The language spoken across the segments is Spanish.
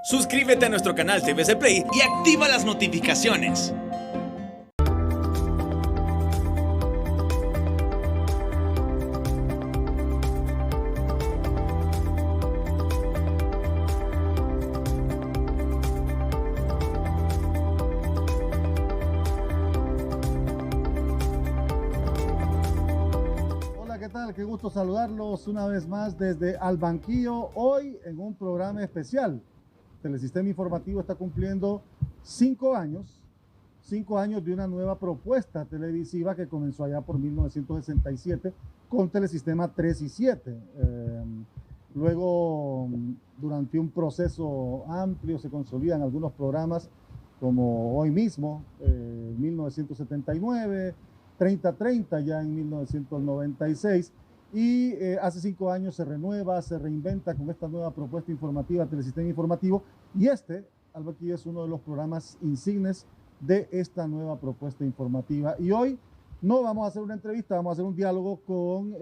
Suscríbete a nuestro canal TVC Play y activa las notificaciones. ¿Qué tal? Qué gusto saludarlos una vez más desde Al Banquillo, hoy en un programa especial. Telesistema Informativo está cumpliendo 5 años de una nueva propuesta televisiva que comenzó allá por 1967 con Telesistema 3 y 7. Luego, durante un proceso amplio, se consolidan algunos programas como hoy mismo, 1979, 30-30 ya en 1996, y hace 5 años se renueva, se reinventa con esta nueva propuesta informativa, Telesistema Informativo, y Al Banquillo, es uno de los programas insignes de esta nueva propuesta informativa. Y hoy no vamos a hacer una entrevista, vamos a hacer un diálogo con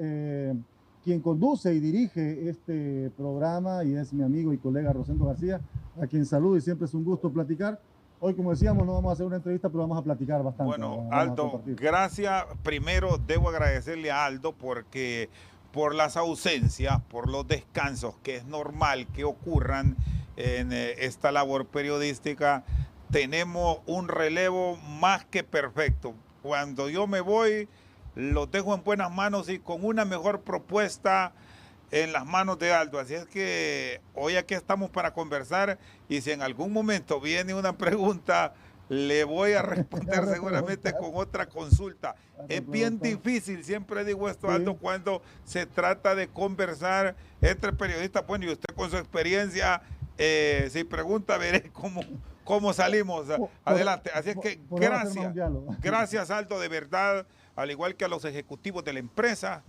quien conduce y dirige este programa, y es mi amigo y colega Rosendo García, a quien saludo y siempre es un gusto platicar. Hoy, como decíamos, no vamos a hacer una entrevista, pero vamos a platicar bastante. Bueno, Aldo, gracias. Primero debo agradecerle a Aldo porque por las ausencias, por los descansos, que es normal que ocurran en esta labor periodística, tenemos un relevo más que perfecto. Cuando yo me voy, los dejo en buenas manos y con una mejor propuesta en las manos de Aldo. Así es que hoy aquí estamos para conversar, y si en algún momento viene una pregunta, le voy a responder seguramente con otra consulta. Es bien difícil, siempre digo esto, Aldo, cuando se trata de conversar entre periodistas. Bueno, y usted con su experiencia, si pregunta, veré cómo salimos adelante. Así es que gracias Aldo, de verdad, al igual que a los ejecutivos de la empresa,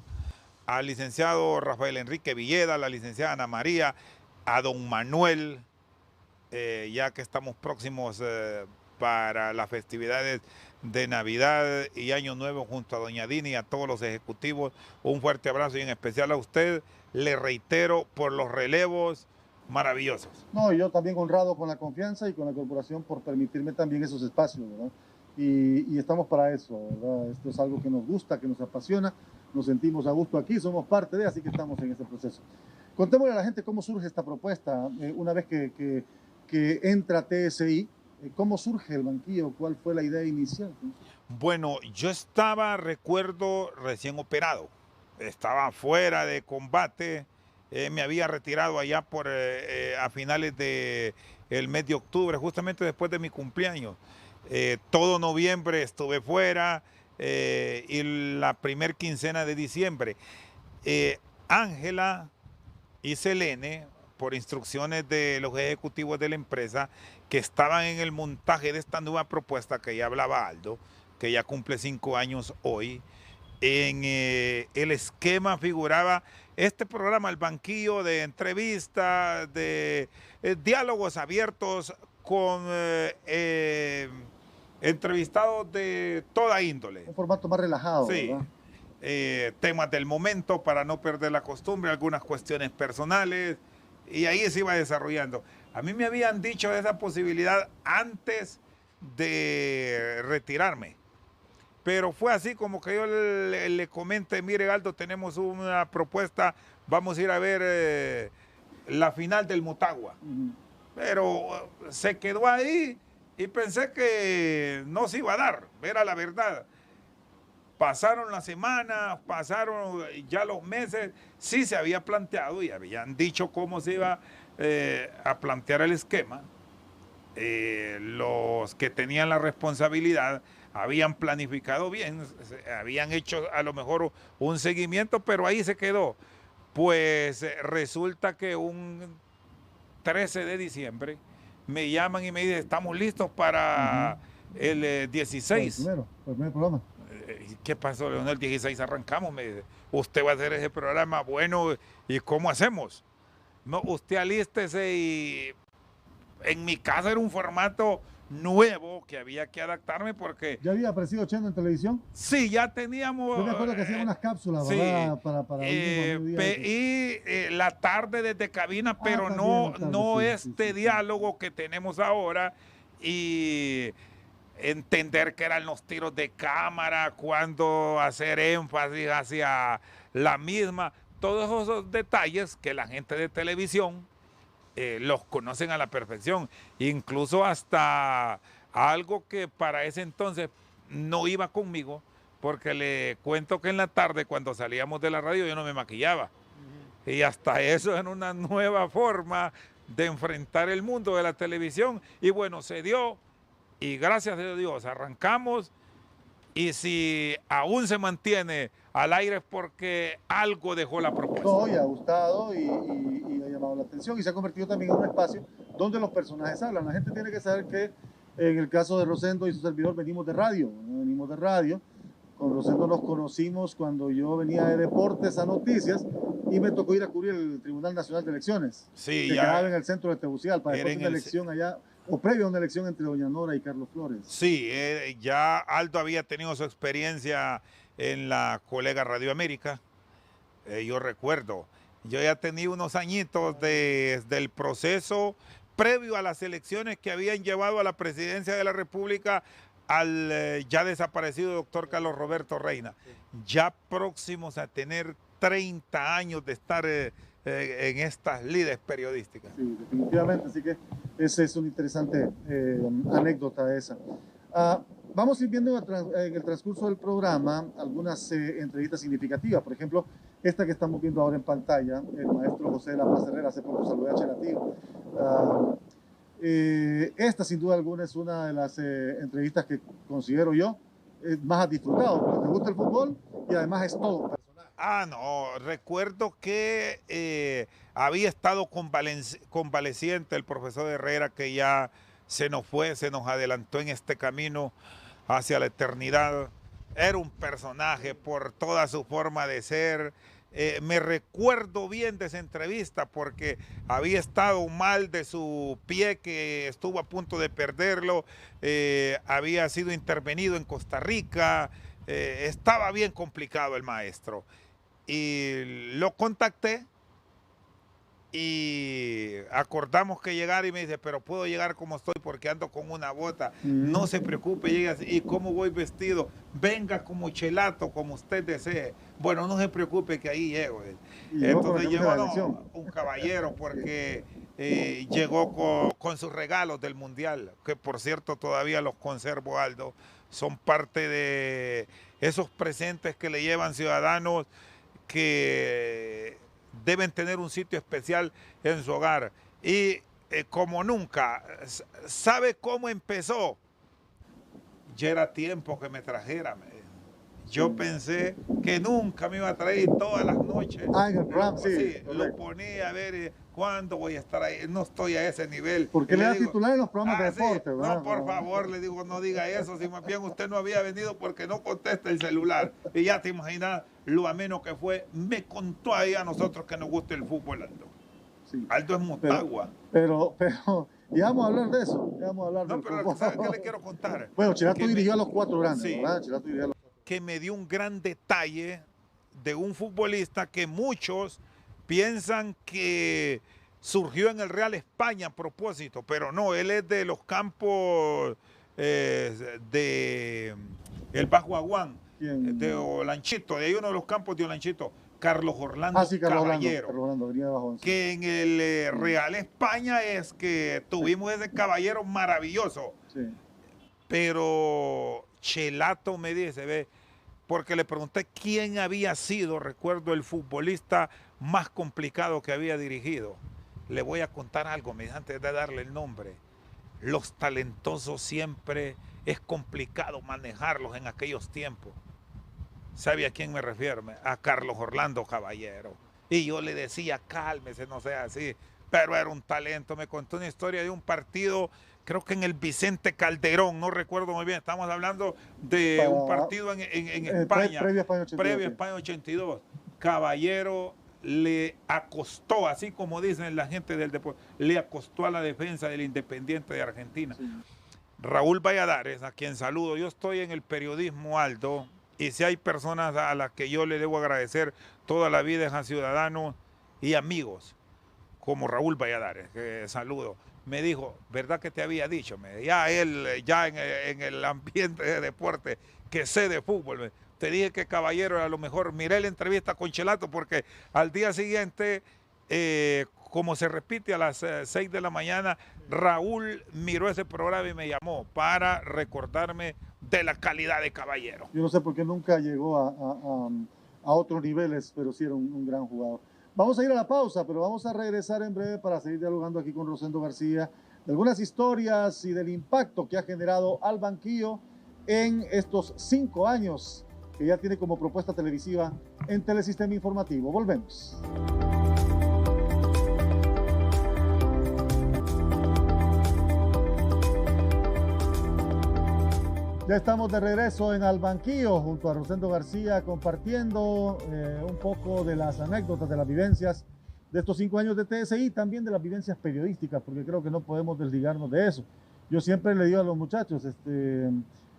al licenciado Rafael Enrique Villeda, a la licenciada Ana María, a don Manuel, ya que estamos próximos para las festividades de Navidad y Año Nuevo, junto a doña Dini y a todos los ejecutivos, un fuerte abrazo, y en especial a usted, le reitero, por los relevos maravillosos. No, yo también honrado con la confianza y con la corporación por permitirme también esos espacios, ¿verdad? Y estamos para eso, ¿verdad? Esto es algo que nos gusta, que nos apasiona, nos sentimos a gusto aquí, somos parte de, así que estamos en este proceso. Contémosle a la gente cómo surge esta propuesta, una vez que entra TSI, ¿cómo surge El Banquillo? ¿Cuál fue la idea inicial? Bueno, yo recuerdo, recién operado, estaba fuera de combate, me había retirado allá a finales del mes de octubre, justamente después de mi cumpleaños. Todo noviembre estuve fuera, y la primer quincena de diciembre. Ángela y Selene, por instrucciones de los ejecutivos de la empresa, que estaban en el montaje de esta nueva propuesta que ya hablaba Aldo, que ya cumple 5 años hoy, en el esquema figuraba este programa, El Banquillo, de entrevistas, de diálogos abiertos con entrevistados de toda índole. Un formato más relajado, sí, ¿verdad? Temas del momento para no perder la costumbre, algunas cuestiones personales, y ahí se iba desarrollando. A mí me habían dicho de esa posibilidad antes de retirarme, pero fue así como que yo le comenté: mire, Aldo, tenemos una propuesta, vamos a ir a ver la final del Motagua. Pero se quedó ahí y pensé que no se iba a dar, era la verdad. Pasaron las semanas, pasaron ya los meses, sí se había planteado y habían dicho cómo se iba a plantear el esquema. Los que tenían la responsabilidad habían planificado bien, habían hecho a lo mejor un seguimiento, pero ahí se quedó. Pues resulta que un 13 de diciembre me llaman y me dicen: estamos listos para el 16. El primer programa. ¿Qué pasó, Leonel? El 16 arrancamos, me dice. Usted va a hacer ese programa. Bueno, ¿y cómo hacemos? No, usted alístese, y en mi casa era un formato nuevo que había que adaptarme porque ¿Ya había aparecido Chendo en televisión? sí, ya teníamos... Yo me acuerdo que hacían unas cápsulas, sí, ¿verdad? Para el mismo mediodía. la tarde desde cabina, pero también no, la tarde, no sí, este sí. diálogo que tenemos ahora y entender que eran los tiros de cámara, cuándo hacer énfasis hacia la misma, todos esos detalles que la gente de televisión los conocen a la perfección, incluso hasta algo que para ese entonces no iba conmigo, porque le cuento que en la tarde cuando salíamos de la radio yo no me maquillaba. Y hasta eso es una nueva forma de enfrentar el mundo de la televisión. Y bueno, se dio y gracias a Dios arrancamos. Y si aún se mantiene al aire es porque algo dejó la propuesta. No, y ha gustado y ha llamado la atención y se ha convertido también en un espacio donde los personajes hablan. La gente tiene que saber que en el caso de Rosendo y su servidor venimos de radio, venimos de radio. Con Rosendo nos conocimos cuando yo venía de deportes a noticias y me tocó ir a cubrir el Tribunal Nacional de Elecciones, Sí, que ya quedaba en el centro de Tegucigalpa, era después de en una el- elección allá, o previo a una elección entre Doña Nora y Carlos Flores. Sí, ya Aldo había tenido su experiencia en la colega Radio América. Yo recuerdo, yo ya tenía unos añitos desde el proceso previo a las elecciones que habían llevado a la presidencia de la República al ya desaparecido doctor Carlos Roberto Reina. Ya próximos a tener 30 años de estar en estas lides periodísticas. Sí, definitivamente, así que esa es una interesante anécdota esa. Vamos a ir viendo en el transcurso del programa algunas entrevistas significativas. Por ejemplo, esta que estamos viendo ahora en pantalla, el maestro José de la Paz Herrera, hace poco saludé a Cheratío. Esta, sin duda alguna, es una de las entrevistas que considero yo más disfrutado, porque te gusta el fútbol y además es todo un personaje. No, recuerdo que había estado convaleciente el profesor Herrera, que ya se nos fue, se nos adelantó en este camino hacia la eternidad. Era un personaje por toda su forma de ser. Me recuerdo bien de esa entrevista porque había estado mal de su pie, que estuvo a punto de perderlo, había sido intervenido en Costa Rica, estaba bien complicado el maestro. Y lo contacté y acordamos que llegara y me dice, pero puedo llegar como estoy porque ando con una bota. No se preocupe, llega así. ¿Y cómo voy vestido? Venga como chelato, como usted desee. Bueno, no se preocupe que ahí llego. Entonces llegó un caballero porque llegó con sus regalos del Mundial, que por cierto todavía los conservo, Aldo. Son parte de esos presentes que le llevan ciudadanos que deben tener un sitio especial en su hogar. Y como nunca, ¿sabe cómo empezó? Ya era tiempo que me trajera. Yo pensé que nunca me iba a traer todas las noches. En el programa, sí. Lo ponía a ver cuándo voy a estar ahí. No estoy a ese nivel. ¿Por qué le da titular en los programas de deporte? No, por favor, le digo, no diga eso. Si más bien usted no había venido porque no contesta el celular. Y ya te imaginas lo ameno que fue. Me contó ahí a nosotros que nos gusta el fútbol, Aldo. Sí. Aldo es Motagua. Pero ya vamos a hablar de eso. No, pero ¿sabes qué le quiero contar? Bueno, Cherato dirigió a los 4 grandes, sí, ¿verdad? Cherato dirigió a los... Que me dio un gran detalle de un futbolista que muchos piensan que surgió en el Real España a propósito, pero no, él es de los campos de el Bajo Aguán, de Olanchito, de ahí uno de los campos de Olanchito, Carlos Orlando Caballero, Carlos Orlando, venía de Bajo, que en el Real España es que tuvimos ese caballero maravilloso, sí. Pero Chelato me dice, ve, porque le pregunté quién había sido, recuerdo, el futbolista más complicado que había dirigido. Le voy a contar algo, me dice, antes de darle el nombre. Los talentosos siempre es complicado manejarlos en aquellos tiempos. ¿Sabe a quién me refiero? A Carlos Orlando Caballero. Y yo le decía, cálmese, no sea así. Pero era un talento. Me contó una historia de un partido, creo que en el Vicente Calderón, no recuerdo muy bien. Estamos hablando de un partido en España. Previo a España 82. Caballero le acostó, así como dicen la gente del deporte, le acostó a la defensa del Independiente de Argentina. Sí. Raúl Valladares, a quien saludo. Yo estoy en el periodismo, Aldo, y si hay personas a las que yo le debo agradecer toda la vida es a ciudadanos y amigos como Raúl Valladares, que saludo. Me dijo, ¿verdad que te había dicho? Ya él, ya en el ambiente de deporte, que sé de fútbol, te dije que Caballero a lo mejor, miré la entrevista con Chelato porque al día siguiente, como se repite a las 6 de la mañana, Raúl miró ese programa y me llamó para recordarme de la calidad de Caballero. Yo no sé por qué nunca llegó a otros niveles, pero sí era un gran jugador. Vamos a ir a la pausa, pero vamos a regresar en breve para seguir dialogando aquí con Rosendo García de algunas historias y del impacto que ha generado al banquillo en estos 5 años que ya tiene como propuesta televisiva en Telesistema Informativo. Volvemos. Ya estamos de regreso en Al Banquillo junto a Rosendo García compartiendo un poco de las anécdotas, de las vivencias de estos 5 años de TSI, también de las vivencias periodísticas, porque creo que no podemos desligarnos de eso. Yo siempre le digo a los muchachos,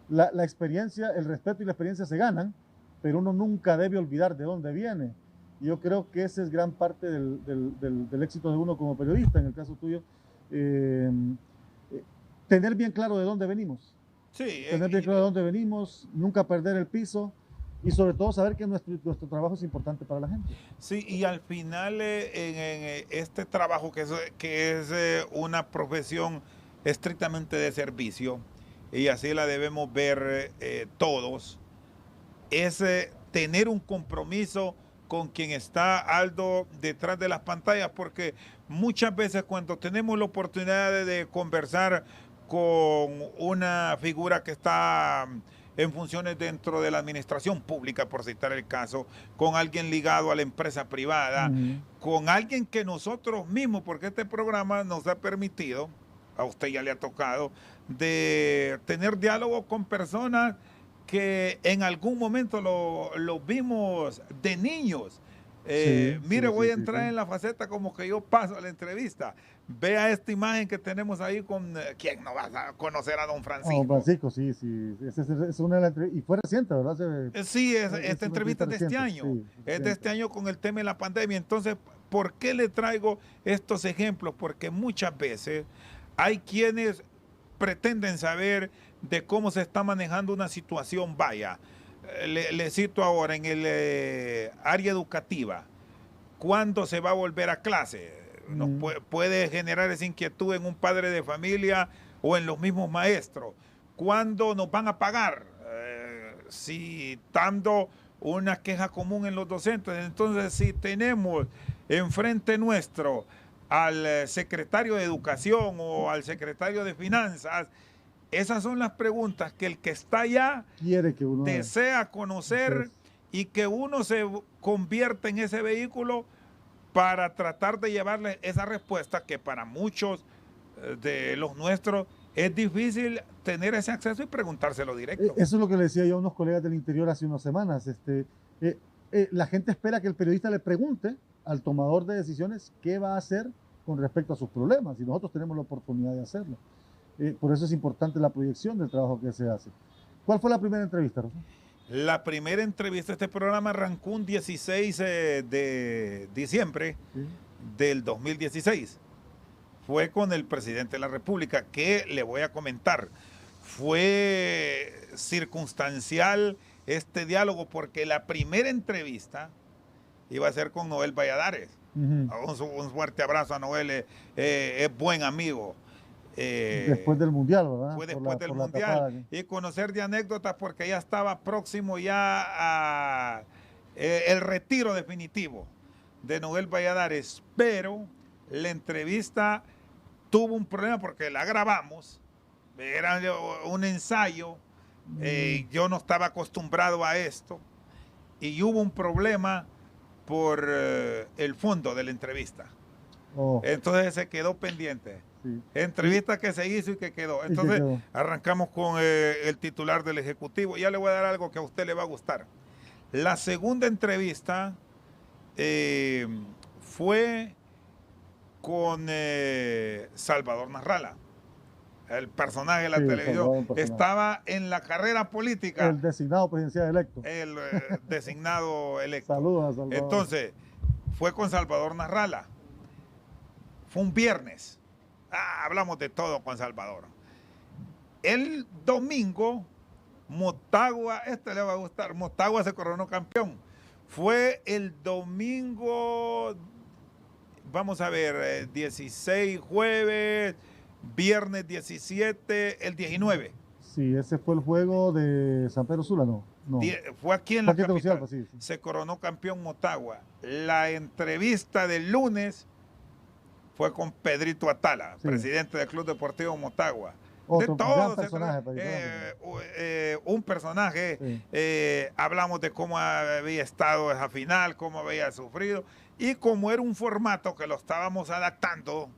la experiencia, el respeto y la experiencia se ganan, pero uno nunca debe olvidar de dónde viene. Y yo creo que esa es gran parte del éxito de uno como periodista, en el caso tuyo, tener bien claro de dónde venimos. Sí, Tener bien claro de dónde venimos, nunca perder el piso y sobre todo saber que nuestro trabajo es importante para la gente. Sí, y al final en este trabajo que es una profesión estrictamente de servicio, y así la debemos ver todos, es tener un compromiso con quien está, Aldo, detrás de las pantallas, porque muchas veces cuando tenemos la oportunidad de conversar con una figura que está en funciones dentro de la administración pública, por citar el caso, con alguien ligado a la empresa privada, con alguien que nosotros mismos, porque este programa nos ha permitido, a usted ya le ha tocado, de tener diálogo con personas que en algún momento lo vimos de niños. Mire, voy a entrar en la faceta como que yo paso a la entrevista. Vea esta imagen que tenemos ahí con... ¿Quién no va a conocer a don Francisco? Don Francisco, sí. Es una de las entrevistas, y fue reciente, ¿verdad? Sí, esta entrevista es de este año. Sí, es de este año con el tema de la pandemia. Entonces, ¿por qué le traigo estos ejemplos? Porque muchas veces hay quienes pretenden saber de cómo se está manejando una situación. Vaya, le cito ahora en el área educativa, ¿cuándo se va a volver a clase? Nos puede generar esa inquietud en un padre de familia o en los mismos maestros. ¿Cuándo nos van a pagar? Citando una queja común en los docentes. Entonces, si tenemos enfrente nuestro al secretario de Educación o al secretario de Finanzas, esas son las preguntas que el que está allá quiere que uno desea conocer y que uno se convierta en ese vehículo para tratar de llevarle esa respuesta que para muchos de los nuestros es difícil tener ese acceso y preguntárselo directo. Eso es lo que le decía yo a unos colegas del interior hace unas semanas. La gente espera que el periodista le pregunte al tomador de decisiones qué va a hacer con respecto a sus problemas y nosotros tenemos la oportunidad de hacerlo. Por eso es importante la proyección del trabajo que se hace. ¿Cuál fue la primera entrevista, Rosa? La primera entrevista, este programa arrancó un 16 de diciembre del 2016. Fue con el presidente de la República, que le voy a comentar. Fue circunstancial este diálogo porque la primera entrevista iba a ser con Noel Valladares. Un fuerte abrazo a Noel, es buen amigo. Después del Mundial, ¿verdad? Fue después del Mundial. Y conocer de anécdotas porque ya estaba próximo ya a el retiro definitivo de Noel Valladares. Pero la entrevista tuvo un problema porque la grabamos. Era un ensayo. Yo no estaba acostumbrado a esto. Y hubo un problema por el fondo de la entrevista. Entonces se quedó pendiente. Sí. Entrevista que se hizo y que quedó. Entonces arrancamos con el titular del Ejecutivo. Ya le voy a dar algo que a usted le va a gustar. La segunda entrevista fue con Salvador Narrala. el personaje de la Sí, televisión, Salvador, un personaje. estaba en la carrera política, El designado presidencial electo. el designado electo. Saludos a Salvador. Entonces, fue con Salvador Narrala. Fue un viernes. Hablamos de todo con Salvador. El domingo, Motagua, este le va a gustar, Motagua se coronó campeón. Fue el domingo, vamos a ver, 16 jueves, viernes 17, el 19. Sí, ese fue el juego de San Pedro Sula, ¿no? No. Fue aquí en la Fue aquí en capital. Tegucigalpa, sí, sí. Se coronó campeón Motagua. La entrevista del lunes fue con Pedrito Atala, Sí. presidente del Club Deportivo Motagua. Otro De gran todo, personaje, un personaje. Sí. Hablamos de cómo había estado esa final, cómo había sufrido, y cómo era un formato que lo estábamos adaptando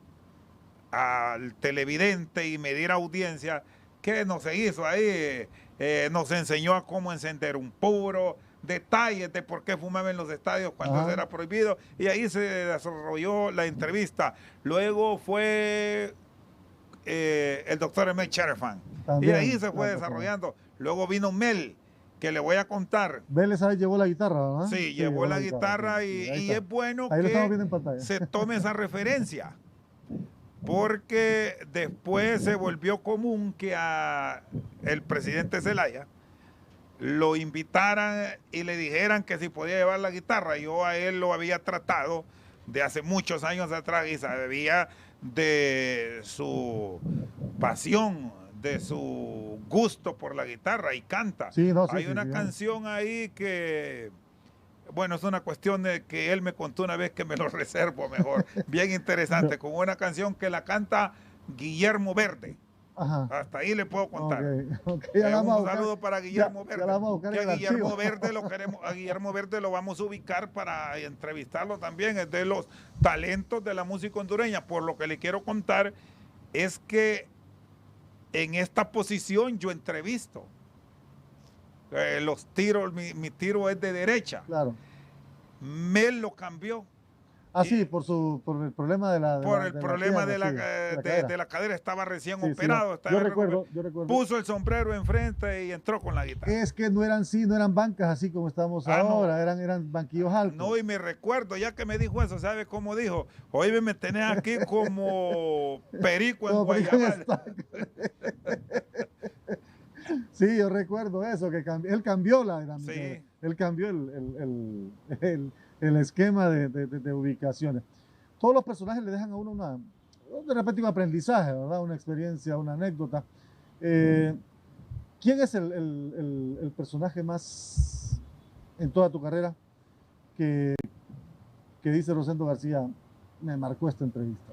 al televidente y medir audiencia, que nos se hizo ahí, nos enseñó a cómo encender un puro, detalles de por qué fumaba en los estadios cuando Ajá. eso era prohibido, y ahí se desarrolló la entrevista. Luego fue el doctor Emel Cherefan, y También, ahí se fue claro, desarrollando. Luego vino Mel, que le voy a contar. Vélez ahí llevó la guitarra, ¿verdad? Sí, llevó la guitarra, sí, y, sí, ahí y está. es bueno Ahí lo estamos que viendo en pantalla. se tome esa referencia, porque después se volvió común que a el presidente Zelaya lo invitaran y le dijeran que si podía llevar la guitarra. Yo a él lo había tratado de hace muchos años atrás y sabía de su pasión, de su gusto por la guitarra, y canta. Sí, no, sí, Hay sí, una sí, canción ahí que, bueno, es una cuestión de que él me contó una vez, que me lo reservo mejor, bien interesante, con una canción que la canta Guillermo Verde. Ajá. Hasta ahí le puedo contar. Ok, ya la vamos a Un buscar. saludo para Guillermo Ya Verde. la vamos a buscar Que en a el Guillermo archivo. Verde lo queremos, a Guillermo Verde lo vamos a ubicar para entrevistarlo también. Es de los talentos de la música hondureña. Por lo que le quiero contar es que en esta posición yo entrevisto. Los tiros, mi tiro es de derecha. Claro. Mel lo cambió. Ah, Y- sí, por el problema de la Por de el la problema pierna, de la, sí, de la cadera, estaba recién Sí, sí, operado. no. Estaba Yo en recuerdo. puso el sombrero enfrente y entró con la guitarra. Es que no eran bancas así como estamos Ah, no. ahora, eran banquillos altos. No, y me recuerdo, ya que me dijo eso, ¿sabe cómo dijo? Hoy me tenés aquí como perico en Como perico en Guayabal. Sí, yo recuerdo eso, que él cambió Sí. él cambió el esquema de ubicaciones. Todos los personajes le dejan a uno de repente un aprendizaje, ¿verdad? Una experiencia, una anécdota. ¿Quién es el personaje más en toda tu carrera que dice Rosendo García, me marcó esta entrevista?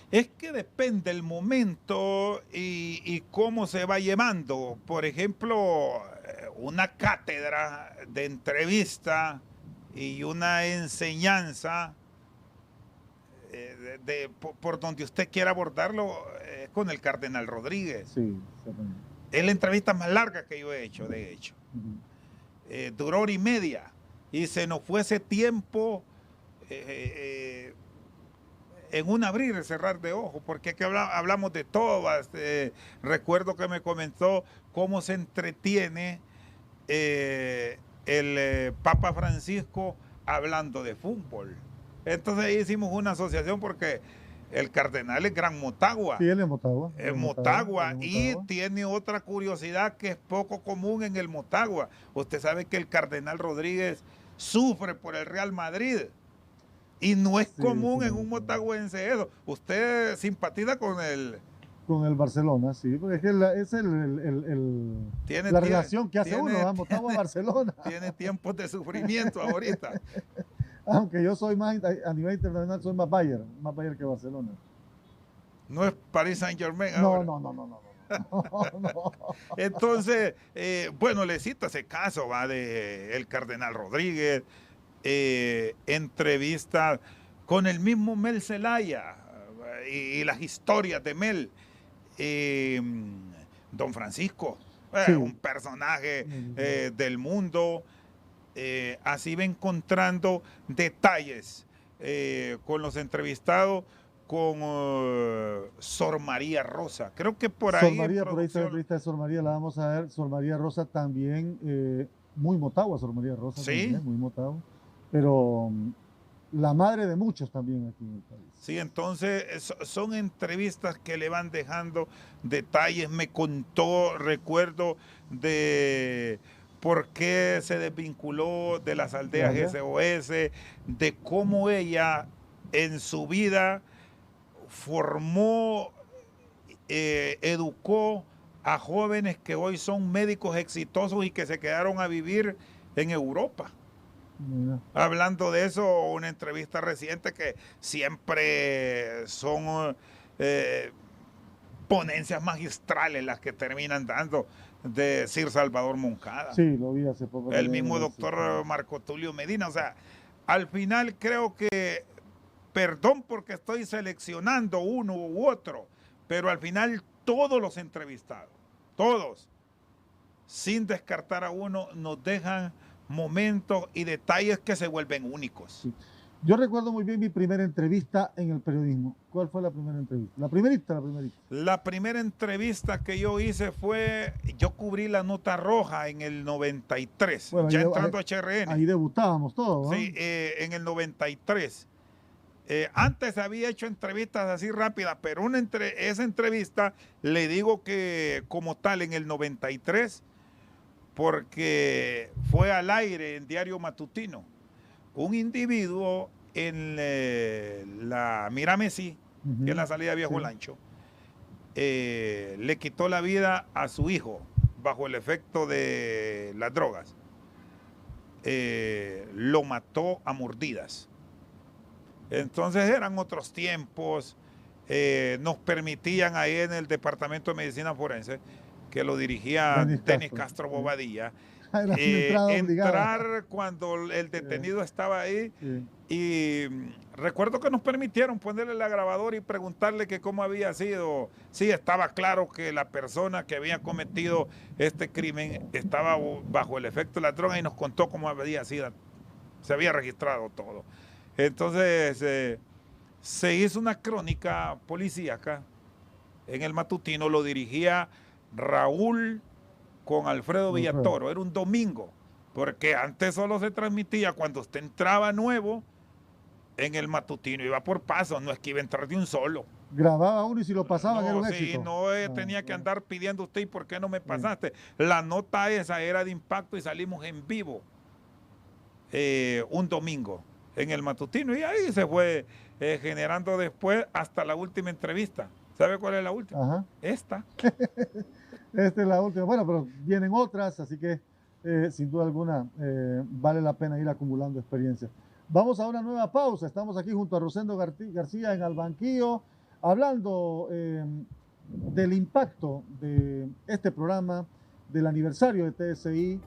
Es que depende el momento y cómo se va llevando. Por ejemplo, una cátedra de entrevista y una enseñanza por donde usted quiera abordarlo, con el Cardenal Rodríguez. Sí, exactamente. Es la entrevista más larga que yo he hecho, de hecho. Ujú. Duró 1 hora y media y se nos fue ese tiempo en un abrir y cerrar de ojos, porque aquí hablamos de todas. Recuerdo que me comentó cómo se entretiene el Papa Francisco hablando de fútbol. Entonces ahí hicimos una asociación, porque el cardenal es Gran Motagua. Sí, él es Motagua. Es Motagua, y tiene otra curiosidad que es poco común en el Motagua. Usted sabe que el Cardenal Rodríguez sufre por el Real Madrid, y no es común en un motahuense eso. Usted simpatiza con el Barcelona, sí, porque es que es la relación que hace uno, Motagua-Barcelona. Tiene tiempos de sufrimiento ahorita. Aunque yo soy más, a nivel internacional, soy más Bayern que Barcelona. No es Paris Saint-Germain No, ahora. no. Entonces, bueno, le cito ese caso, va, de el Cardenal Rodríguez, entrevista con el mismo Mel Zelaya, y las historias de Mel. Don Francisco, Sí. un personaje del mundo. Así va encontrando detalles con los entrevistados, con Sor María Rosa. Creo que por Sor ahí. María, por ahí está la entrevista de Sor María, la vamos a ver. Sor María Rosa también, muy Motagua, Sor María Rosa Sí. también, muy Motagua. Pero la madre de muchos también aquí en el país. Sí, entonces son entrevistas que le van dejando detalles. Me contó, recuerdo, de por qué se desvinculó de las aldeas SOS, de cómo ella en su vida formó, educó a jóvenes que hoy son médicos exitosos y que se quedaron a vivir en Europa. Mira. Hablando de eso, una entrevista reciente que siempre son ponencias magistrales las que terminan dando, de Sir Salvador Moncada. Sí, lo vi hace poco. El mismo doctor Marco Tulio Medina. O sea, al final creo que, perdón porque estoy seleccionando uno u otro, pero al final todos los entrevistados, todos, sin descartar a uno, nos dejan momentos y detalles que se vuelven únicos. Sí. Yo recuerdo muy bien mi primera entrevista en el periodismo. ¿Cuál fue la primera entrevista? La primerita. La primera entrevista que yo hice fue, yo cubrí la Nota Roja en el 93, bueno, ya entrando a HRN. Ahí debutábamos todos, ¿no? Sí, en el 93. Antes había hecho entrevistas así rápidas, pero esa entrevista le digo que como tal en el 93, porque fue al aire en Diario Matutino. Un individuo en la Miramesí, que es la salida de Viejo Lancho, le quitó la vida a su hijo bajo el efecto de las drogas. Lo mató a mordidas. Entonces eran otros tiempos. Nos permitían ahí en el Departamento de Medicina Forense, que lo dirigía Denis Castro Bobadilla, entrar cuando el detenido estaba ahí. Y recuerdo que nos permitieron ponerle la grabadora y preguntarle que cómo había sido. Sí, estaba claro que la persona que había cometido este crimen estaba bajo el efecto de la droga y nos contó cómo había sido, se había registrado todo. Entonces se hizo una crónica policíaca en el matutino, lo dirigía Raúl con Alfredo Villatoro. Era un domingo, porque antes solo se transmitía cuando usted entraba nuevo en el matutino, iba por pasos, no es que iba a entrar de un solo. Grababa uno y si lo pasaban era un éxito. No tenía que andar pidiendo usted, ¿y por qué no me pasaste? La nota esa era de impacto y salimos en vivo un domingo en el matutino, y ahí se fue generando después hasta la última entrevista. ¿Sabe cuál es la última? Ajá. Esta. Esta es la última. Bueno, pero vienen otras, así que sin duda alguna vale la pena ir acumulando experiencia. Vamos a una nueva pausa. Estamos aquí junto a Rosendo García en Al Banquillo, hablando del impacto de este programa, del aniversario de TSI,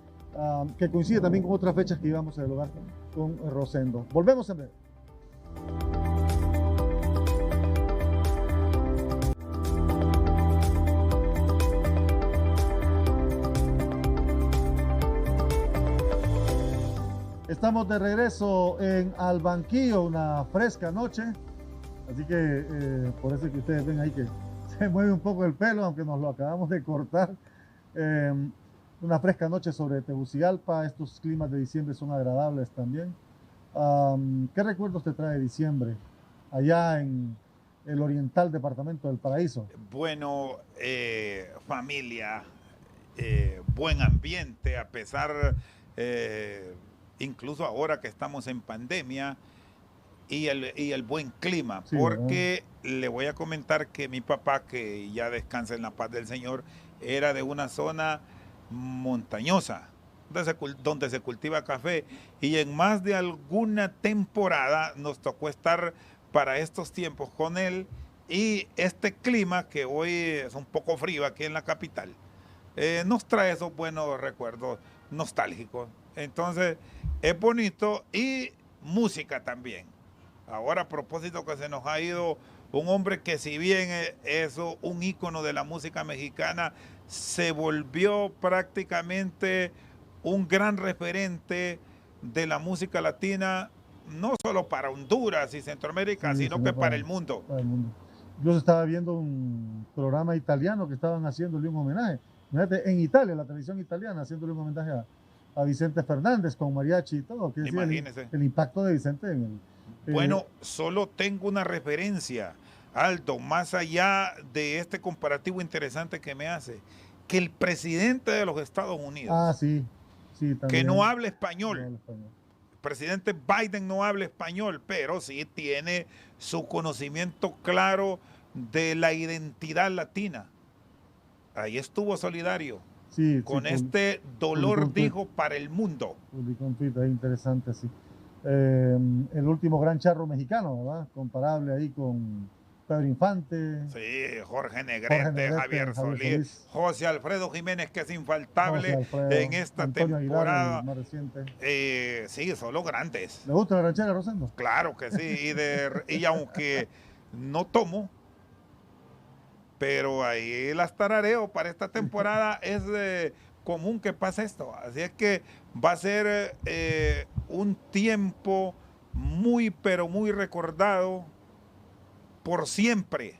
que coincide también con otras fechas que íbamos a dialogar con Rosendo. Volvemos en breve. Estamos de regreso en Al Banquillo, una fresca noche, así que por eso que ustedes ven ahí que se mueve un poco el pelo, aunque nos lo acabamos de cortar. Una fresca noche sobre Tegucigalpa. Estos climas de diciembre son agradables también. ¿Qué recuerdos te trae diciembre allá en el oriental departamento del Paraíso? Bueno, familia, buen ambiente, a pesar, incluso ahora que estamos en pandemia, y el buen clima, sí, porque le voy a comentar que mi papá, que ya descansa en la paz del Señor, era de una zona montañosa donde se cultiva café, y en más de alguna temporada nos tocó estar para estos tiempos con él, y este clima que hoy es un poco frío aquí en la capital nos trae esos buenos recuerdos nostálgicos. Entonces es bonito, y música también. Ahora, a propósito que se nos ha ido un hombre que, si bien es un ícono de la música mexicana, se volvió prácticamente un gran referente de la música latina. no solo para Honduras y Centroamérica, Sí, sino que para el mundo. Para el mundo. Yo estaba viendo un programa italiano que estaban haciéndole un homenaje. Fíjate, en Italia, la televisión italiana, haciéndole un homenaje a Vicente Fernández con mariachi y todo. Que decía Imagínese. el impacto de Vicente en el, Bueno, solo tengo una referencia, Aldo, más allá de este comparativo interesante que me hace, que el presidente de los Estados Unidos, sí, sí, que también. no habla español, No habla español. el presidente Biden no habla español, pero sí tiene su conocimiento claro de la identidad latina. Ahí estuvo solidario Sí, con sí, este dolor, publicó un tuit. dijo, para el mundo. Publicó un tuit ahí interesante, sí. El último gran charro mexicano, ¿verdad? Comparable ahí con Pedro Infante. Sí, Jorge Negrete, Javier Solís, José Alfredo Jiménez, que es infaltable Alfredo, en esta Antonio temporada. Aguilar, el más reciente. Sí, son los grandes. ¿Le gusta la ranchera, Rosendo? Claro que sí. Y aunque no tomo, pero ahí las tarareo para esta temporada es común que pase esto. Así es que va a ser un tiempo muy, pero muy recordado por siempre,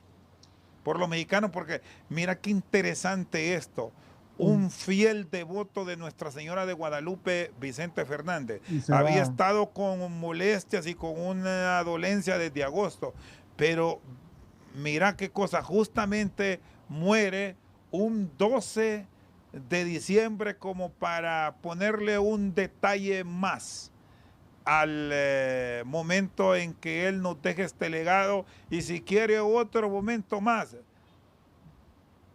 por los mexicanos, porque mira qué interesante esto. Un fiel devoto de Nuestra Señora de Guadalupe, Vicente Fernández, había estado con molestias y con una dolencia desde agosto, pero mira qué cosa, justamente muere un 12 de diciembre como para ponerle un detalle más al momento en que él nos deje este legado, y si quiere otro momento más,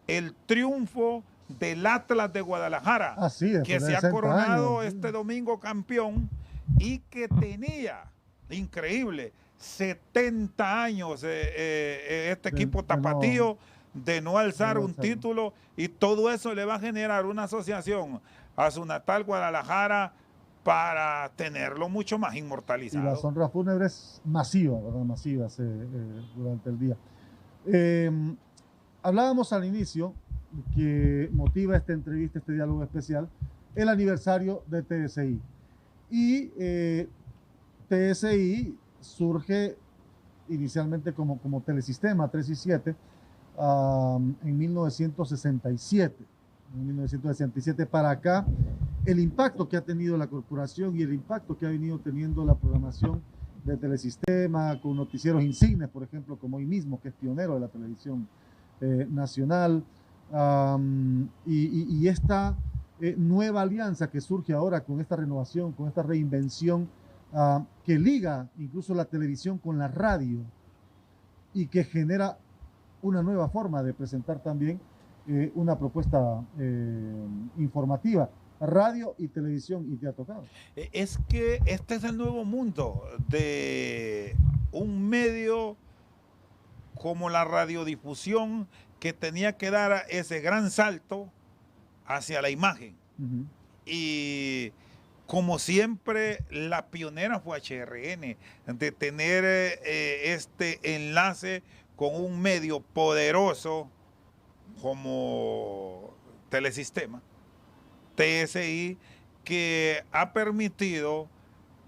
el triunfo del Atlas de Guadalajara, que se ha coronado este domingo campeón y que tenía, increíble, 70 años este equipo tapatío de no alzar un título, y todo eso le va a generar una asociación a su natal Guadalajara para tenerlo mucho más inmortalizado. Y las honras fúnebres masivas, ¿verdad? Masivas durante el día. Hablábamos al inicio que motiva esta entrevista, este diálogo especial, el aniversario de TSI. Y TSI surge inicialmente como Telesistema 3 y 7 en 1967. En 1967 para acá, el impacto que ha tenido la corporación y el impacto que ha venido teniendo la programación de Telesistema, con noticieros insignes, por ejemplo, como hoy mismo, que es pionero de la televisión nacional, y esta nueva alianza que surge ahora con esta renovación, con esta reinvención, que liga incluso la televisión con la radio y que genera una nueva forma de presentar también una propuesta informativa, radio y televisión, y te ha tocado. Es que este es el nuevo mundo de un medio como la radiodifusión, que tenía que dar ese gran salto hacia la imagen. Y como siempre, la pionera fue HRN, de tener este enlace con un medio poderoso como Telesistema, TSI, que ha permitido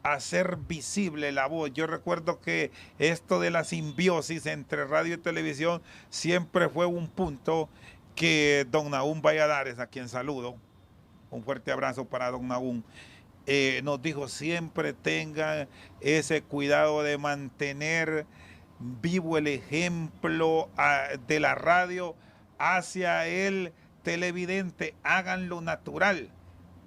hacer visible la voz. Yo recuerdo que esto de la simbiosis entre radio y televisión siempre fue un punto que don Nahum Valladares, a quien saludo, un fuerte abrazo para don Nahum, nos dijo: siempre tengan ese cuidado de mantener vivo el ejemplo de la radio hacia el televidente, háganlo natural.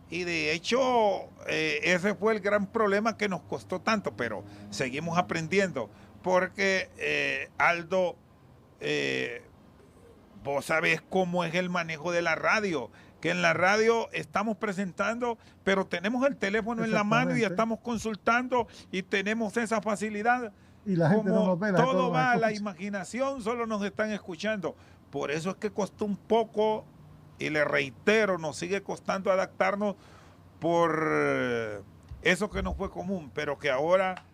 Y de hecho, ese fue el gran problema que nos costó tanto, pero seguimos aprendiendo, porque Aldo, vos sabés cómo es el manejo de la radio, que en la radio estamos presentando, pero tenemos el teléfono en la mano y estamos consultando y tenemos esa facilidad. Y la gente no nos ve, todo va a la imaginación, solo nos están escuchando. Por eso es que costó un poco, y le reitero, nos sigue costando adaptarnos por eso que no fue común, pero que ahora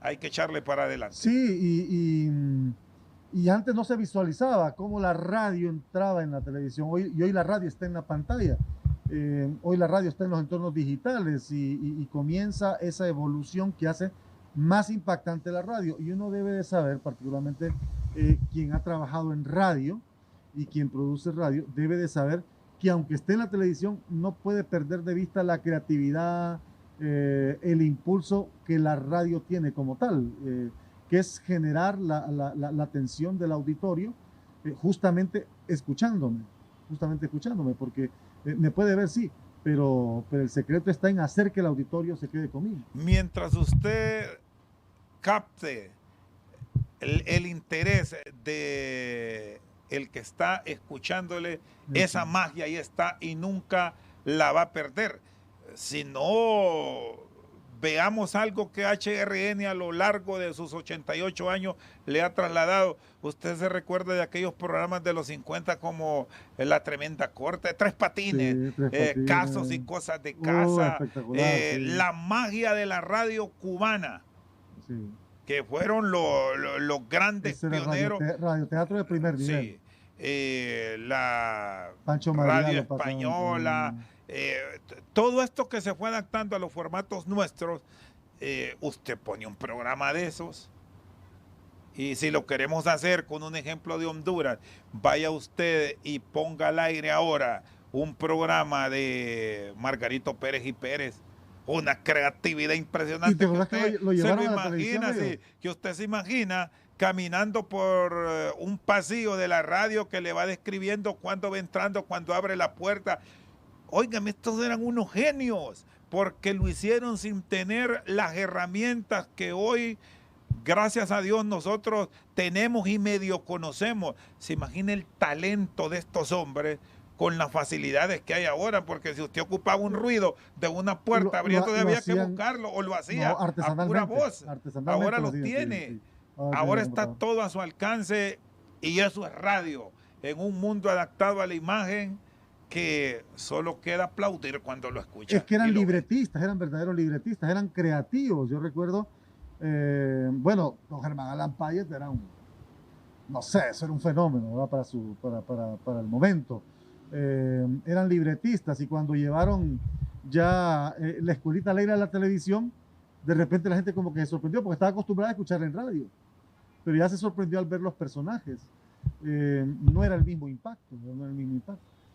hay que echarle para adelante. Sí, y antes no se visualizaba cómo la radio entraba en la televisión. Hoy la radio está en la pantalla. Hoy la radio está en los entornos digitales y comienza esa evolución que hace más impactante la radio. Y uno debe de saber, particularmente quien ha trabajado en radio y quien produce radio, debe de saber que aunque esté en la televisión, no puede perder de vista la creatividad, el impulso que la radio tiene como tal, que es generar la atención del auditorio, justamente escuchándome, porque me puede ver, sí, pero el secreto está en hacer que el auditorio se quede conmigo. Mientras usted capte el interés de el que está escuchándole, esa magia ahí está y nunca la va a perder. Si no, veamos algo que HRN a lo largo de sus 88 años le ha trasladado. Usted se recuerda de aquellos programas de los 50 como La Tremenda Corte, Tres Patines, Sí, Tres Patines. Casos y Cosas de Casa, sí. la magia de la radio cubana, Sí. que fueron los grandes Ese era pioneros. radioteatro de primer nivel. Sí, la Pancho María radio lo pasaban española, todo esto que se fue adaptando a los formatos nuestros. Usted pone un programa de esos y si lo queremos hacer con un ejemplo de Honduras, vaya usted y ponga al aire ahora un programa de Margarito Pérez y Pérez. Una creatividad impresionante. ¿Y te acuerdas que lo llevaron se lo a la imagina, televisión, sí, que usted se imagina caminando por un pasillo de la radio que le va describiendo cuándo va entrando, cuando abre la puerta. Óigame, estos eran unos genios, porque lo hicieron sin tener las herramientas que hoy, gracias a Dios, nosotros tenemos y medio conocemos. Se imagina el talento de estos hombres con las facilidades que hay ahora, porque si usted ocupaba un ruido de una puerta abriendo, había que buscarlo, o lo hacía a pura voz. Ahora lo tiene. Sí. Ahora está todo a su alcance y eso es radio, en un mundo adaptado a la imagen que solo queda aplaudir cuando lo escucha. Es que eran libretistas, eran verdaderos libretistas, eran creativos. Yo recuerdo, bueno, don Germán Alan Payet era no sé, eso era un fenómeno, ¿verdad? Para el momento. Eran libretistas y cuando llevaron ya la escuelita alegre a la televisión, de repente la gente como que se sorprendió porque estaba acostumbrada a escuchar en radio, pero ya se sorprendió al ver los personajes. No era el mismo impacto,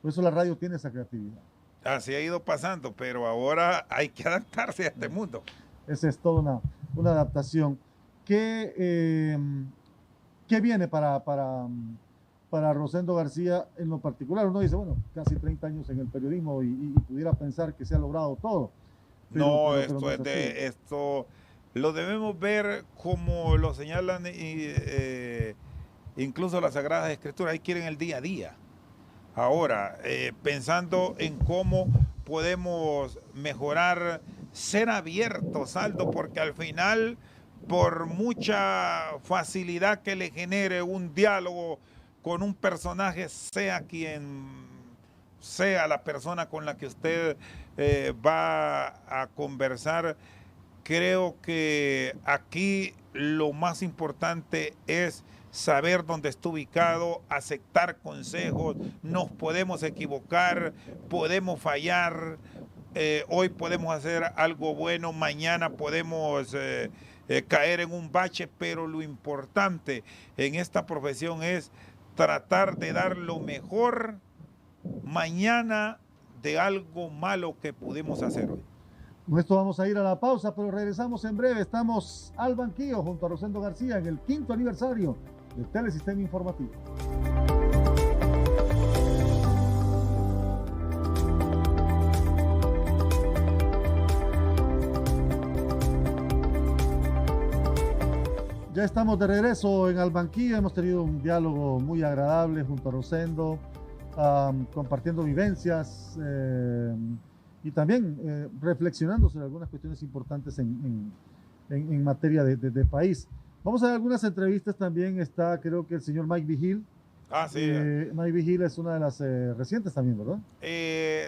por eso la radio tiene esa creatividad. Así ha ido pasando, pero ahora hay que adaptarse a este mundo. Esa es toda una adaptación. ¿Qué viene para Rosendo García en lo particular? Uno dice, bueno, casi 30 años en el periodismo y pudiera pensar que se ha logrado todo. Pero esto lo debemos ver como lo señalan incluso las Sagradas Escrituras. Ahí quieren el día a día. Ahora, pensando en cómo podemos mejorar, ser abiertos, Aldo, porque al final, por mucha facilidad que le genere un diálogo con un personaje, sea quien sea la persona con la que usted va a conversar, creo que aquí lo más importante es saber dónde está ubicado, aceptar consejos. Nos podemos equivocar, podemos fallar, hoy podemos hacer algo bueno, mañana podemos caer en un bache, pero lo importante en esta profesión es tratar de dar lo mejor mañana de algo malo que pudimos hacer hoy. Con esto vamos a ir a la pausa, pero regresamos en breve. Estamos al banquillo junto a Rosendo García en el 5º aniversario del Telesistema Informativo. Ya estamos de regreso en Al Banquillo. Hemos tenido un diálogo muy agradable junto a Rosendo, compartiendo vivencias y también reflexionando sobre algunas cuestiones importantes en materia de país. Vamos a ver algunas entrevistas también. Está, creo que el señor Mike Vigil. Ah, sí. Mike Vigil es una de las recientes también, ¿verdad?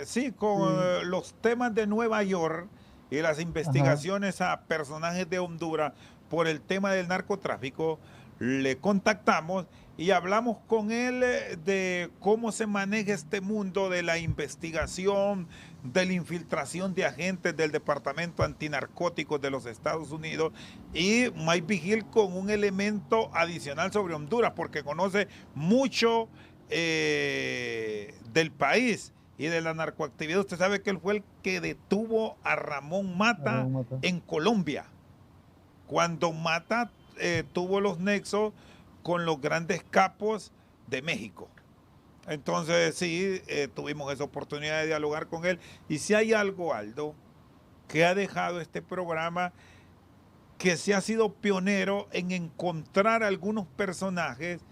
Sí, con los temas de Nueva York y las investigaciones a personajes de Honduras por el tema del narcotráfico, le contactamos y hablamos con él de cómo se maneja este mundo de la investigación, de la infiltración de agentes del Departamento Antinarcóticos de los Estados Unidos, y Mike Vigil con un elemento adicional sobre Honduras, porque conoce mucho del país y de la narcoactividad. Usted sabe que él fue el que detuvo a Ramón Mata en Colombia, cuando Mata tuvo los nexos con los grandes capos de México. Entonces sí, tuvimos esa oportunidad de dialogar con él. Y si hay algo, Aldo, que ha dejado este programa, que se ha sido pionero en encontrar algunos personajes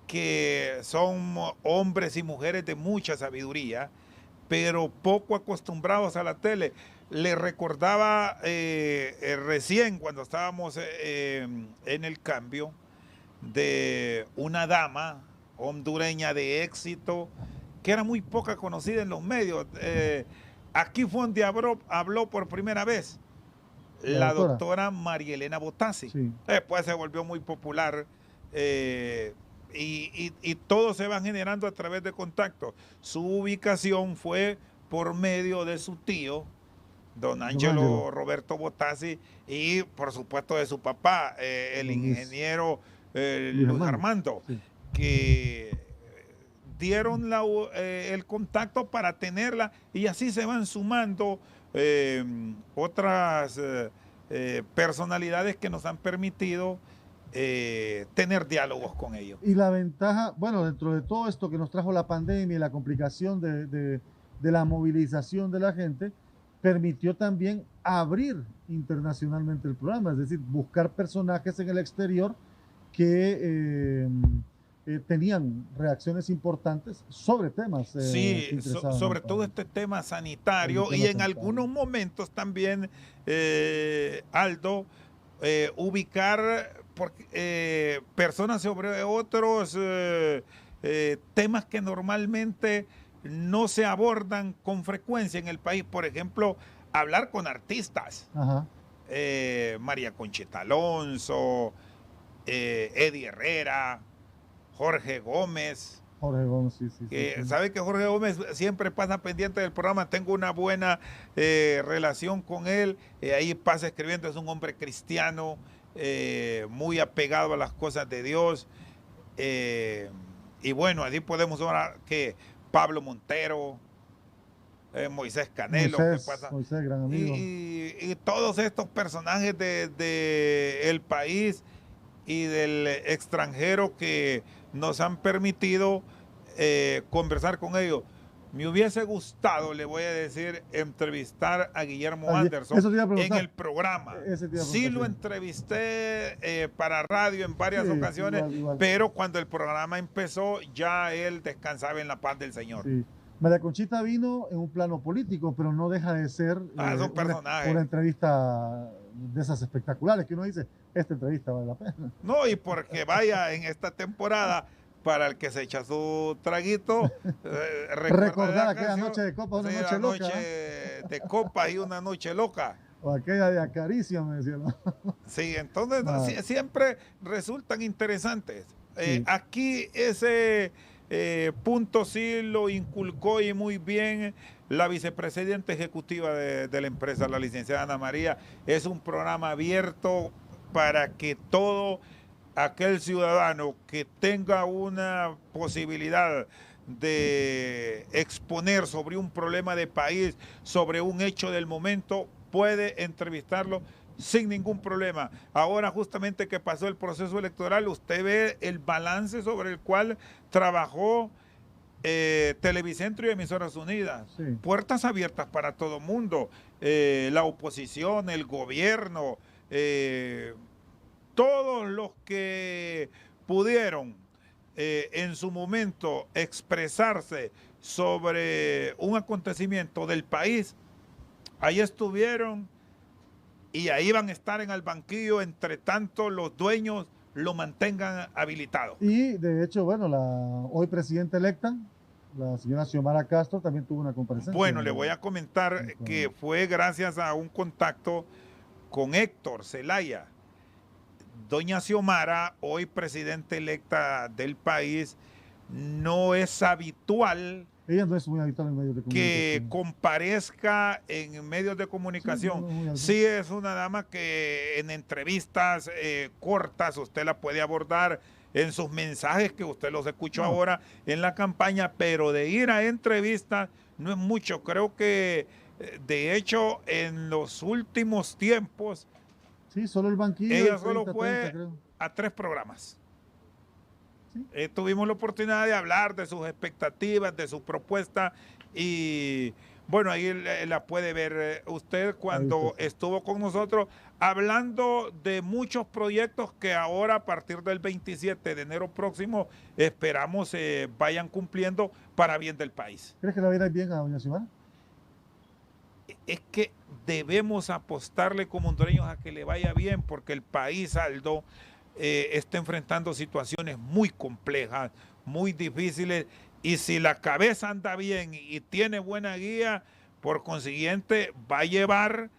que son hombres y mujeres de mucha sabiduría, pero poco acostumbrados a la tele. Le recordaba recién cuando estábamos en el cambio, de una dama hondureña de éxito que era muy poca conocida en los medios. Aquí fue donde habló por primera vez la doctora María Elena Botassi. Sí. Después se volvió muy popular y todo se va generando a través de contactos. Su ubicación fue por medio de su tío, don Ángelo Roberto Botassi, y por supuesto de su papá, el ingeniero Luis Armando, sí, que dieron el contacto para tenerla, y así se van sumando otras personalidades que nos han permitido tener diálogos con ellos. Y la ventaja, bueno, dentro de todo esto que nos trajo la pandemia y la complicación de la movilización de la gente, permitió también abrir internacionalmente el programa, es decir, buscar personajes en el exterior que tenían reacciones importantes sobre temas. Sí, sobre todo este tema sanitario, y en algunos momentos también, Aldo, ubicar personas sobre otros temas que normalmente no se abordan con frecuencia en el país. Por ejemplo, hablar con artistas. María Conchita Alonso, Eddie Herrera, Jorge Gómez. Jorge Gómez, sí. Sabe que Jorge Gómez siempre pasa pendiente del programa. Tengo una buena relación con él. Ahí pasa escribiendo. Es un hombre cristiano, muy apegado a las cosas de Dios. Y bueno, allí podemos hablar que Pablo Montero, Moisés Canelo, Moisés, gran amigo. Y todos estos personajes del país y del extranjero que nos han permitido conversar con ellos. Me hubiese gustado, le voy a decir, entrevistar a Guillermo Anderson en el programa. Sí lo entrevisté para radio en varias ocasiones, igual. Pero cuando el programa empezó, ya él descansaba en la paz del Señor. Sí. María Conchita vino en un plano político, pero no deja de ser una entrevista de esas espectaculares que uno dice, esta entrevista vale la pena. No, y porque vaya en esta temporada, para el que se echa su traguito, recordar aquella noche de copas, una noche loca. Noche de copas y una noche loca. O aquella de acaricia, me decía. Sí, entonces siempre resultan interesantes. Sí. Aquí ese punto sí lo inculcó y muy bien la vicepresidenta ejecutiva de la empresa, la licenciada Ana María. Es un programa abierto para que todo aquel ciudadano que tenga una posibilidad de exponer sobre un problema de país, sobre un hecho del momento, puede entrevistarlo sin ningún problema. Ahora justamente que pasó el proceso electoral, usted ve el balance sobre el cual trabajó Televicentro y Emisoras Unidas. Sí. Puertas abiertas para todo mundo, la oposición, el gobierno, todos los que pudieron en su momento expresarse sobre un acontecimiento del país, ahí estuvieron y ahí van a estar en el banquillo, entre tanto los dueños lo mantengan habilitado. Y de hecho, bueno, la hoy presidenta electa, la señora Xiomara Castro, también tuvo una comparecencia. Bueno, le voy a comentar que fue gracias a un contacto con Héctor Zelaya, doña Xiomara, hoy presidenta electa del país, no es habitual Ella no es muy habitual en medios de que comunicación. comparezca en medios de comunicación. Sí, no es muy habitual. Sí, es una dama que en entrevistas cortas usted la puede abordar en sus mensajes que usted los escuchó No. ahora en la campaña, pero de ir a entrevistas no es mucho. Creo que de hecho en los últimos tiempos Sí, solo el banquillo. ella el solo 30, fue 30, creo. a 3 programas. Sí. Tuvimos la oportunidad de hablar de sus expectativas, de su propuesta y bueno, ahí la puede ver usted cuando estuvo con nosotros hablando de muchos proyectos que ahora a partir del 27 de enero próximo esperamos vayan cumpliendo para bien del país. ¿Crees que la va a ir bien a doña Xiomara? Es que debemos apostarle como hondureños a que le vaya bien porque el país, Aldo, está enfrentando situaciones muy complejas, muy difíciles, y si la cabeza anda bien y tiene buena guía, por consiguiente va a llevar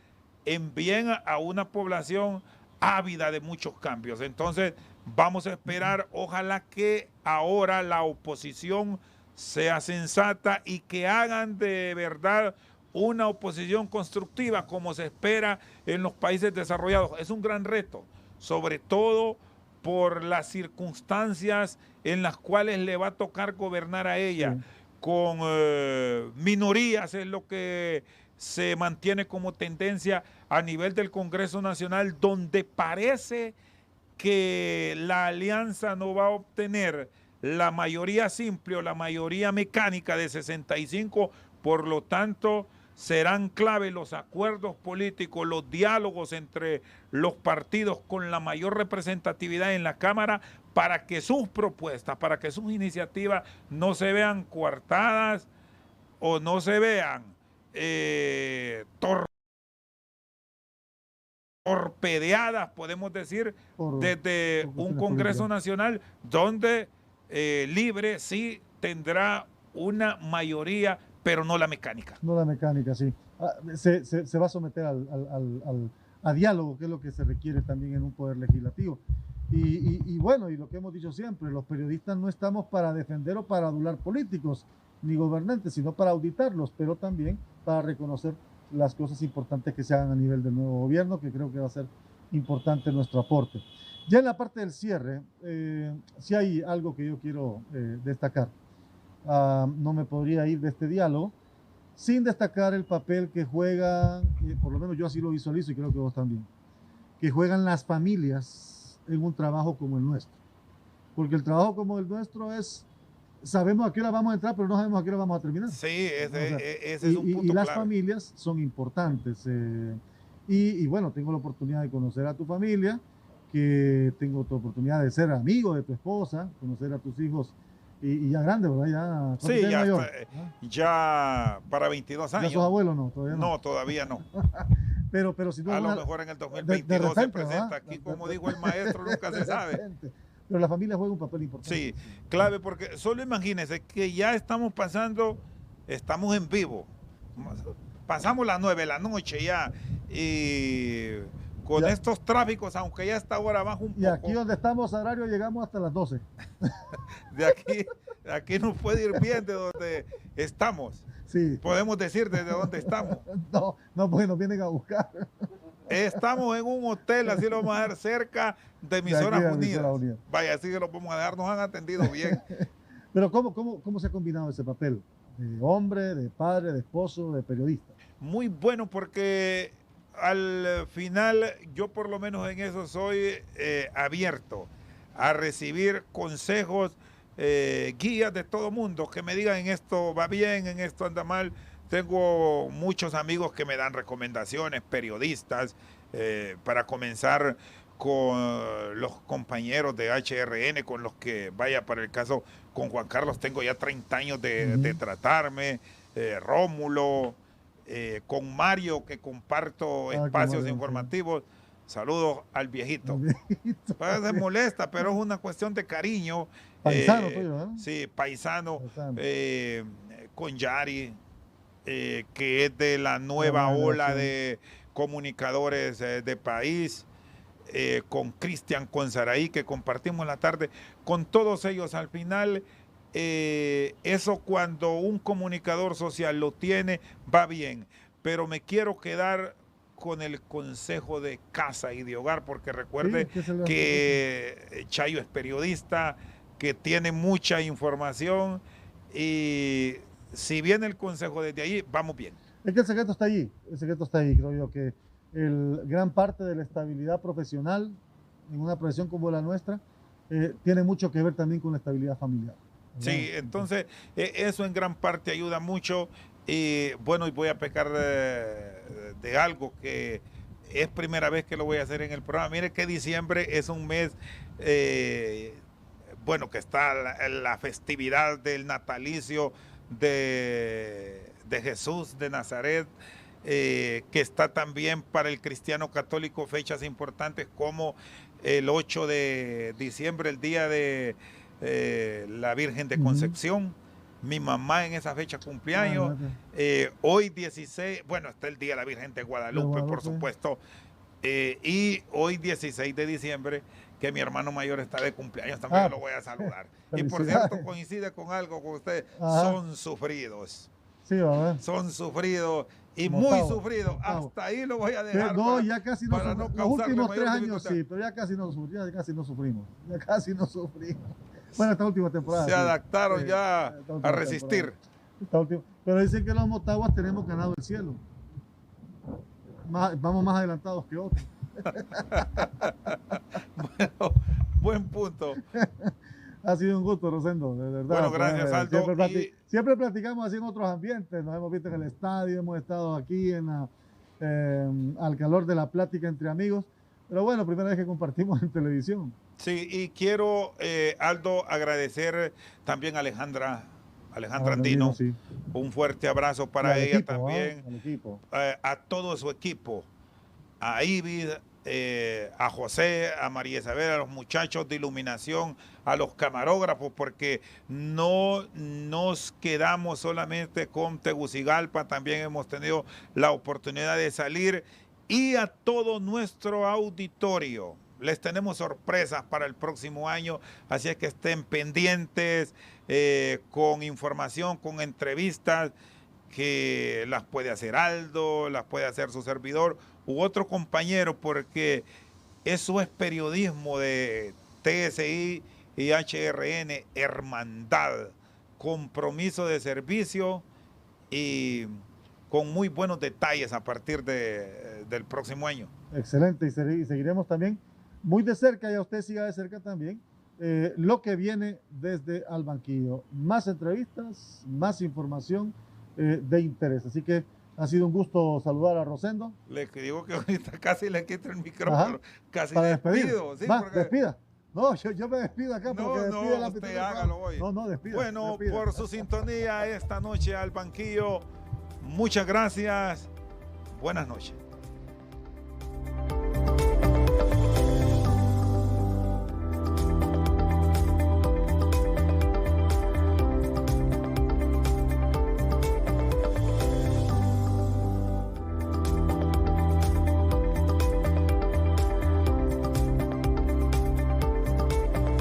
en bien a una población ávida de muchos cambios. Entonces vamos a esperar, ojalá que ahora la oposición sea sensata y que hagan de verdad una oposición constructiva como se espera en los países desarrollados. Es un gran reto, sobre todo por las circunstancias en las cuales le va a tocar gobernar a ella. Sí. Con minorías es lo que se mantiene como tendencia a nivel del Congreso Nacional, donde parece que la alianza no va a obtener la mayoría simple o la mayoría mecánica de 65, por lo tanto serán clave los acuerdos políticos, los diálogos entre los partidos con la mayor representatividad en la Cámara para que sus propuestas, para que sus iniciativas no se vean coartadas o no se vean torpedeadas, podemos decir, desde un Congreso Nacional donde Libre sí tendrá una mayoría, pero no la mecánica. No la mecánica, sí. Se va a someter a diálogo, que es lo que se requiere también en un poder legislativo. Y bueno, y lo que hemos dicho siempre, los periodistas no estamos para defender o para adular políticos ni gobernantes, sino para auditarlos, pero también para reconocer las cosas importantes que se hagan a nivel del nuevo gobierno, que creo que va a ser importante nuestro aporte. Ya en la parte del cierre, sí hay algo que yo quiero destacar. No me podría ir de este diálogo sin destacar el papel que juegan, por lo menos yo así lo visualizo y creo que vos también, que juegan las familias en un trabajo como el nuestro. Porque el trabajo como el nuestro es, sabemos a qué hora vamos a entrar, pero no sabemos a qué hora vamos a terminar. Sí, ese es un punto y las clave. familias son importantes. Y bueno, tengo la oportunidad de conocer a tu familia, que tengo la oportunidad de ser amigo de tu esposa, conocer a tus hijos. Y ya grande, ¿verdad? Ya, sí, ya, mayor, ya para 22 años. ¿Ya sos abuelo no? Todavía no. No, todavía no. pero si no, a lo mejor en el 2022 se presenta aquí, como dijo el maestro, nunca se sabe. Pero la familia juega un papel importante. Sí, clave, porque solo imagínense que ya estamos en vivo. Pasamos las 9 de la noche ya, y con ya, estos tráficos, aunque ya esta hora baja un poco. Y aquí donde estamos, horario, llegamos hasta las 12. De aquí nos puede ir bien de donde estamos. Sí. Podemos decir desde dónde estamos. No, porque nos vienen a buscar. Estamos en un hotel, así lo vamos a dejar cerca de Emisoras Unidas. Vaya, así que lo vamos a dejar, nos han atendido bien. Pero ¿cómo se ha combinado ese papel? De hombre, de padre, de esposo, de periodista. Muy bueno, porque al final yo por lo menos en eso soy abierto a recibir consejos, guías de todo mundo, que me digan en esto va bien, en esto anda mal. Tengo muchos amigos que me dan recomendaciones, periodistas, para comenzar con los compañeros de HRN, con los que, vaya, para el caso, con Juan Carlos tengo ya 30 años de tratarme, Rómulo, con Mario, que comparto espacios informativos. Saludos al viejito. Pues se molesta, pero es una cuestión de cariño. Paisano tuyo, ¿no? Sí, paisano. Con Yari, que es de la nueva ola de comunicadores de país. con Cristian, con Saraí, que compartimos la tarde, con todos ellos. Al final, eso cuando un comunicador social lo tiene, va bien, pero me quiero quedar con el consejo de casa y de hogar, porque recuerde que Chayo es periodista, que tiene mucha información, y si viene el consejo desde ahí, vamos bien. Es que el secreto está allí, creo yo, que gran parte de la estabilidad profesional en una profesión como la nuestra tiene mucho que ver también con la estabilidad familiar. ¿Verdad? Sí, entonces eso en gran parte ayuda mucho. Y bueno, y voy a pecar de algo que es primera vez que lo voy a hacer en el programa. Mire que diciembre es un mes, bueno, que está la festividad del natalicio de Jesús de Nazaret, que está también para el cristiano católico fechas importantes como el 8 de diciembre, el día de la Virgen de Concepción. Mi mamá en esa fecha cumpleaños. Hoy 16, bueno, está el día de la Virgen de Guadalupe, por supuesto. Y hoy 16 de diciembre, que mi hermano mayor está de cumpleaños, también lo voy a saludar. Y por cierto, coincide con algo con ustedes. Son sufridos. Sí, ¿verdad? Son sufridos y muy sufridos. Hasta ahí lo voy a dejar. No, ya casi no sufrimos. Los últimos 3 años sí, pero ya casi no sufrimos. Ya casi no sufrimos. Bueno, esta última temporada. Se adaptaron ya a resistir. Pero dicen que los motaguas tenemos ganado el cielo. Vamos más adelantados que otros. Bueno, buen punto. Ha sido un gusto, Rosendo, de verdad. Bueno, gracias, Aldo. Siempre platicamos así en otros ambientes. Nos hemos visto en el estadio, hemos estado aquí al calor de la plática entre amigos. Pero bueno, primera vez que compartimos en televisión. Sí, y quiero, Aldo, agradecer también a Alejandra Andino. Sí. Un fuerte abrazo para ella también. A todo su equipo, a Ibid, a José, a María Isabel, a los muchachos de iluminación, a los camarógrafos, porque no nos quedamos solamente con Tegucigalpa, también hemos tenido la oportunidad de salir, y a todo nuestro auditorio. Les tenemos sorpresas para el próximo año, así es que estén pendientes con información, con entrevistas que las puede hacer Aldo, las puede hacer su servidor u otro compañero, porque eso es periodismo de TSI y HRN, hermandad, compromiso de servicio y con muy buenos detalles a partir del próximo año. Excelente, y seguiremos también muy de cerca, y a usted siga de cerca también, lo que viene desde Al Banquillo. Más entrevistas, más información de interés. Así que ha sido un gusto saludar a Rosendo. Le digo que ahorita casi le quito el micrófono, casi para despido. ¿Sí? Porque... Despida. No, yo me despido acá. No, usted hágalo hoy. No, despida. Bueno, despida. Por su sintonía esta noche Al Banquillo, muchas gracias. Buenas noches.